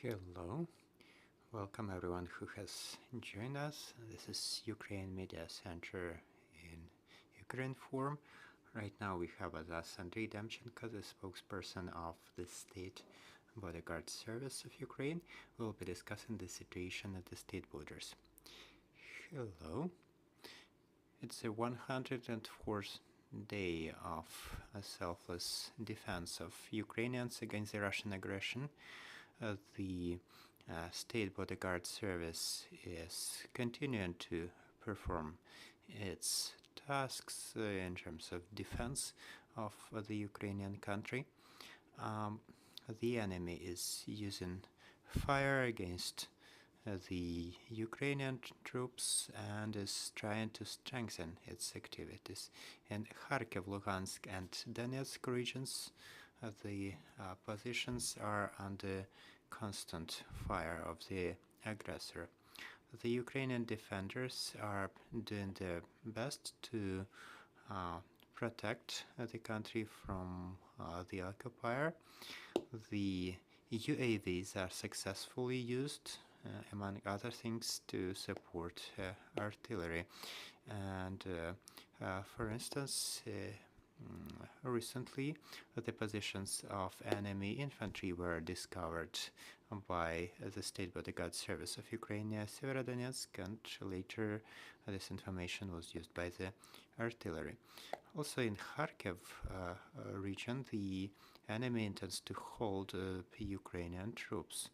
Hello, welcome everyone who has joined us. This is Ukraine Media Center in Ukraine form. Right now we have with us Andriy Demchenko, the spokesperson of the State Bodyguard Service of Ukraine. We'll be discussing the situation at the state borders. Hello. It's the 104th day of a selfless defense of Ukrainians against the Russian aggression. The State Bodyguard Service is continuing to perform its tasks in terms of defense of the Ukrainian country. The enemy is using fire against the Ukrainian troops and is trying to strengthen its activities. In Kharkiv, Luhansk, and Donetsk regions, the positions are under constant fire of the aggressor. The Ukrainian defenders are doing their best to protect the country from the occupier. The UAVs are successfully used, among other things, to support artillery. And for instance, recently, the positions of enemy infantry were discovered by the State Bodyguard Service of Ukraine near Severodonetsk, and later this information was used by the artillery. Also in Kharkiv region, the enemy intends to hold Ukrainian troops.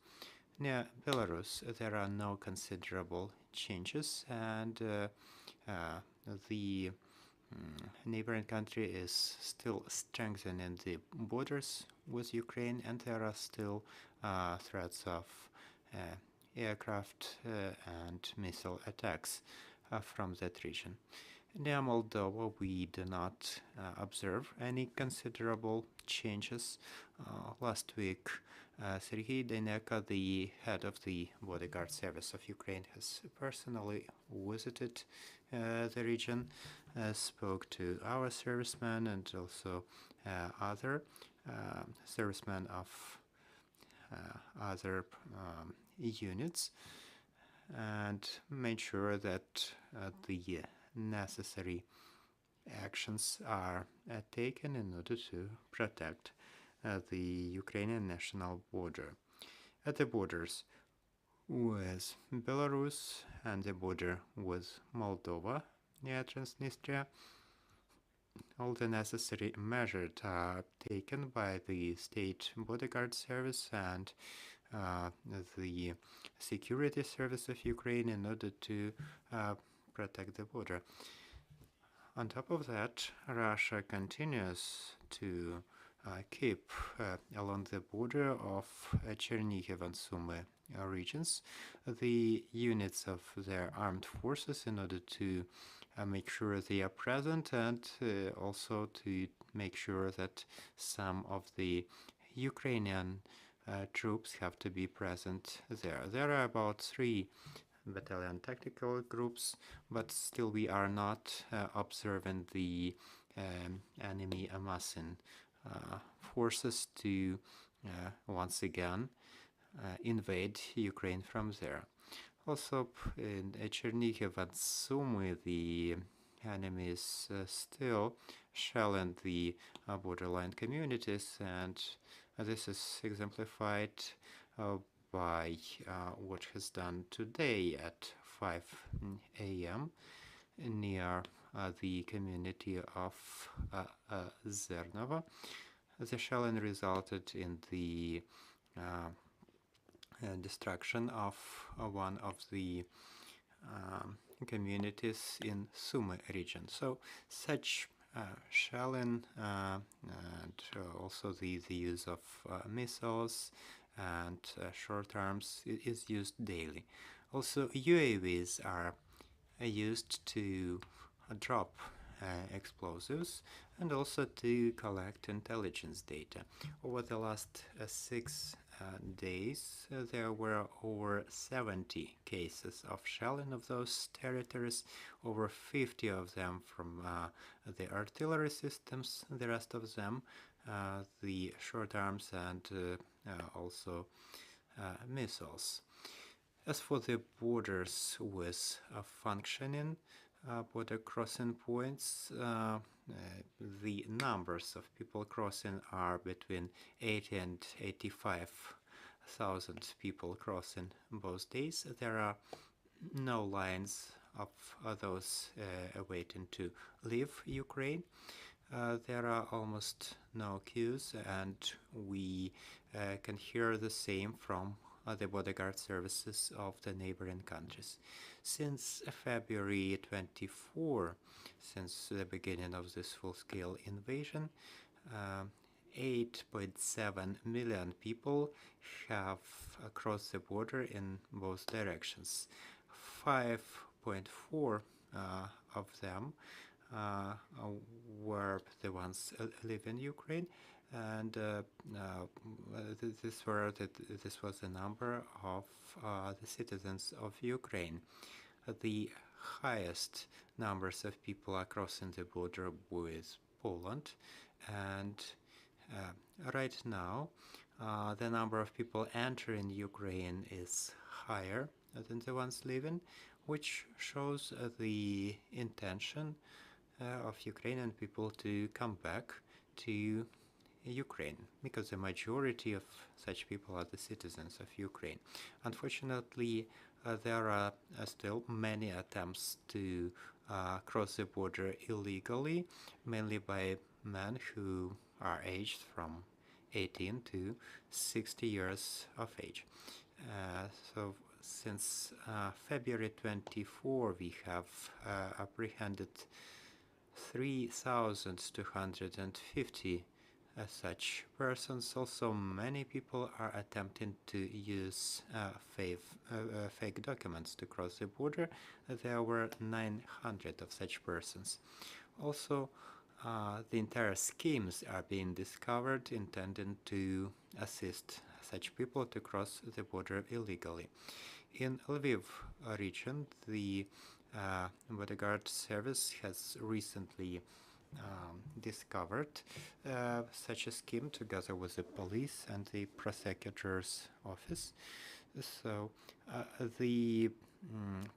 Near Belarus, there are no considerable changes, and the neighboring country is still strengthening the borders with Ukraine, and there are still threats of aircraft and missile attacks from that region. Near Moldova, we do not observe any considerable changes. Last week, Sergei Dyneko, the head of the Bodyguard Service of Ukraine, has personally visited the region, spoke to our servicemen and also other servicemen of other units, and made sure that the necessary actions are taken in order to protect the Ukrainian national border. At the borders with Belarus and the border with Moldova near Transnistria, all the necessary measures are taken by the State Bodyguard Service and the Security Service of Ukraine in order to protect the border. On top of that, Russia continues to keep along the border of Chernihiv and Sumy regions the units of their armed forces in order to make sure they are present, and also to make sure that some of the Ukrainian troops have to be present there. There are about 3 battalion tactical groups, but still we are not observing the enemy amassing forces to once again invade Ukraine from there. Also in Chernihiv and Sumy, the enemy is still shelling the borderline communities, and this is exemplified by what has done today at 5 a.m. near the community of Zernova. The shelling resulted in the destruction of one of the communities in Sumy region. So such shelling and also the use of missiles and short arms is used daily. Also, UAVs are used to drop explosives and also to collect intelligence data. Over the last 6 days, there were over 70 cases of shelling of those territories, over 50 of them from the artillery systems, the rest of them the short arms and also missiles. As for the borders with functioning border crossing points, the numbers of people crossing are between 80 and 85,000 people crossing both days. There are no lines of those waiting to leave Ukraine. There are almost no queues, and we can hear the same from the bodyguard services of the neighboring countries. Since February 24, since the beginning of this full-scale invasion, 8.7 million people have crossed the border in both directions. 5.4 of them were the ones live in Ukraine, and this was the number of the citizens of Ukraine. The highest numbers of people are crossing the border with Poland, and right now the number of people entering Ukraine is higher than the ones leaving, which shows the intention of Ukrainian people to come back to Ukraine, because the majority of such people are the citizens of Ukraine. Unfortunately, there are still many attempts to cross the border illegally, mainly by men who are aged from 18 to 60 years of age. So since February 24, we have apprehended 3,250 such persons. Also, many people are attempting to use fake documents to cross the border. There were 900 of such persons. Also, the entire schemes are being discovered intending to assist such people to cross the border illegally. In Lviv region, the bodyguard service has recently discovered such a scheme together with the police and the prosecutor's office. So the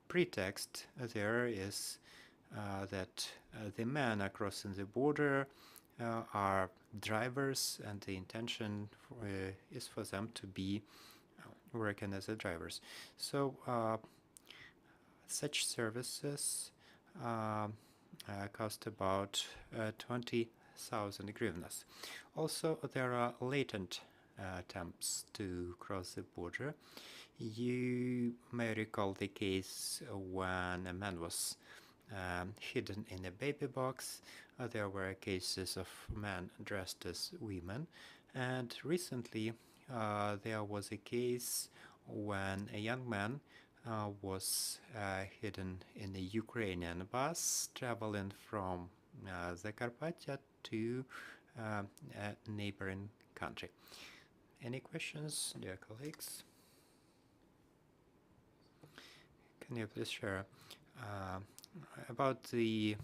pretext there is that the men are crossing the border are drivers, and the intention is for them to be working as the drivers. So such services cost about 20,000 hryvnias. Also, there are latent attempts to cross the border. You may recall the case when a man was hidden in a baby box. There were cases of men dressed as women, and recently there was a case when a young man was hidden in a Ukrainian bus traveling from Zakarpattia to a neighboring country. Any questions, dear colleagues? Can you please share about the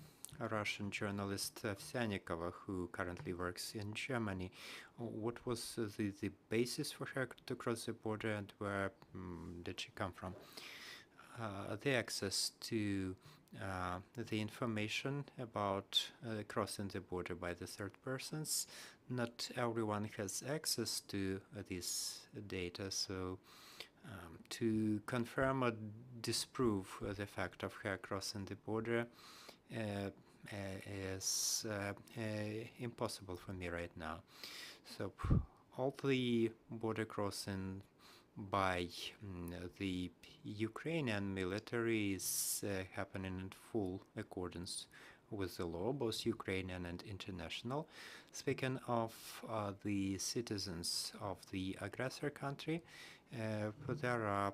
Russian journalist Ovsyannikova, who currently works in Germany? What was the basis for her to cross the border, and where did she come from? The access to the information about crossing the border by the third persons. Not everyone has access to this data, so to confirm or disprove the fact of her crossing the border is impossible for me right now. So all the border crossing by the Ukrainian military is happening in full accordance with the law, both Ukrainian and international. Speaking of the citizens of the aggressor country, there are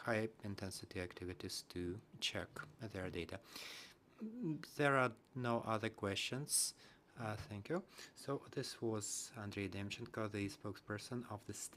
high intensity activities to check their data. There are no other questions. Thank you. So this was Andriy Demchenko, the spokesperson of the state.